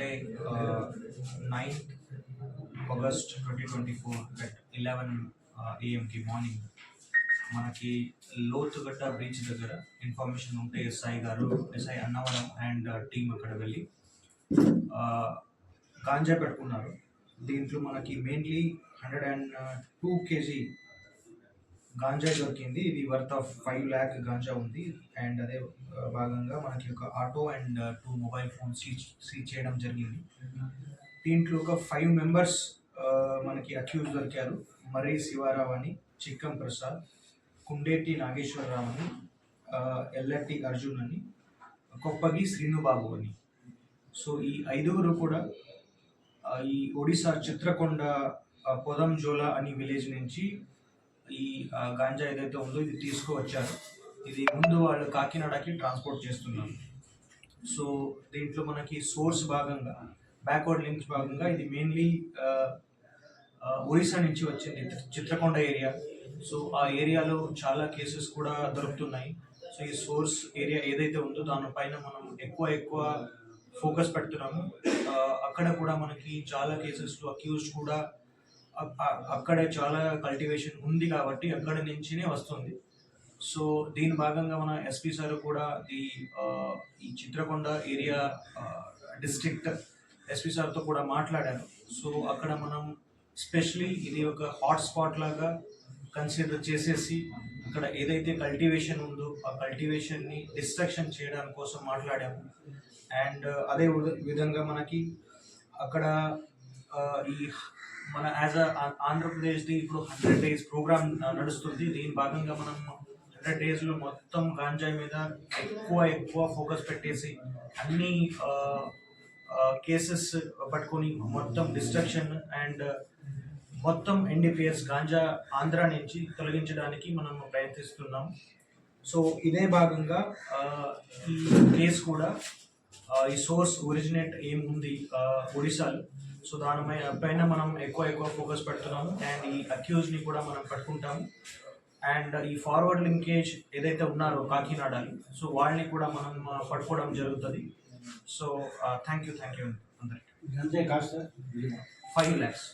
అంటే 9th August 2024 at 11 AM morning మనకి లోతుగట్ట breach దగ్గర ఇన్ఫర్మేషన్ ఉంటే ఎస్ఐ అన్నవరం అండ్ టీం అక్కడ వెళ్ళి గాంజా పెట్టుకున్నారు. దీంట్లో మనకి మెయిన్లీ 102 kg గాంజా దొరికింది. ఇది వర్త్ ఆఫ్ 5 lakh గాంజా ఉంది. అండ్ అదే భాగంగా మనకి ఒక auto and 2 mobile phones seize చేయడం జరిగింది. దీంట్లో ఒక 5 members మనకి అక్యూజ్ దొరికారు. మర్రి శివారావు అని, చిక్కం ప్రసాద్, కుండేటి నాగేశ్వరరావు అని, ఎల్లటి అర్జున్ అని, కొప్పగి శ్రీనుబాబు అని. సో ఈ 5గురు కూడా ఈ ఒడిశా చిత్రకొండ పొదంజోలా అని విలేజ్ నుంచి ఈ గాంజా ఏదైతే ఉందో ఇది తీసుకువచ్చారు. ఇది ముందు వాళ్ళు కాకినాడకి ట్రాన్స్పోర్ట్ చేస్తున్నారు. సో దీంట్లో మనకి సోర్స్ భాగంగా, బ్యాక్వర్డ్ లింక్స్ భాగంగా ఇది మెయిన్లీ ఒడిశా నుంచి వచ్చింది, చిత్రకొండ ఏరియా. సో ఆ ఏరియాలో చాలా కేసెస్ కూడా దొరుకుతున్నాయి. సో ఈ సోర్స్ ఏరియా ఏదైతే ఉందో దానిపైన మనం ఎక్కువ ఫోకస్ పెడుతున్నాము. అక్కడ కూడా మనకి చాలా కేసెస్లో అక్యూజ్డ్ కూడా అక్కడే చాలా కల్టివేషన్ ఉంది కాబట్టి అక్కడి నుంచినే వస్తుంది. సో దీని భాగంగా మన ఎస్పీ సార్ కూడా ఈ చిత్రకొండ ఏరియా డిస్ట్రిక్ట్ ఎస్పీ సార్తో కూడా మాట్లాడారు. సో అక్కడ మనం స్పెషలీ ఇది ఒక హాట్స్పాట్ లాగా కన్సిడర్ చేసేసి అక్కడ ఏదైతే కల్టివేషన్ ఉందో ఆ కల్టివేషన్ని డిస్ట్రక్షన్ చేయడం కోసం మాట్లాడాము. అండ్ అదే విధంగా మనకి అక్కడ ఈ మన యాజ్ ఆంధ్రప్రదేశ్ది ఇప్పుడు 100 days ప్రోగ్రామ్ నడుస్తుంది. దీని భాగంగా మనం 100 daysలో మొత్తం గాంజాయి మీద ఎక్కువ ఫోకస్ పెట్టేసి అన్ని కేసెస్ పట్టుకొని మొత్తం డిస్ట్రక్షన్ అండ్ మొత్తం NDPS గాంజా ఆంధ్ర నుంచి తొలగించడానికి మనం ప్రయత్నిస్తున్నాం. సో ఇదే భాగంగా ఈ కేసు కూడా ఈ సోర్స్ ఒరిజినేట్ ఏముంది ఒడిశాలో, సో పైన మనం ఎక్కువ ఫోకస్ పెడుతున్నాము. అండ్ ఈ అక్యూజ్ని కూడా మనం పట్టుకుంటాము. అండ్ ఈ ఫార్వర్డ్ లింకేజ్ ఏదైతే ఉన్నారో కాకినాడలో, సో వాళ్ళని కూడా మనం పట్టుకోవడం జరుగుతుంది. సో థ్యాంక్ యూ అందరికి. 5 lakhs.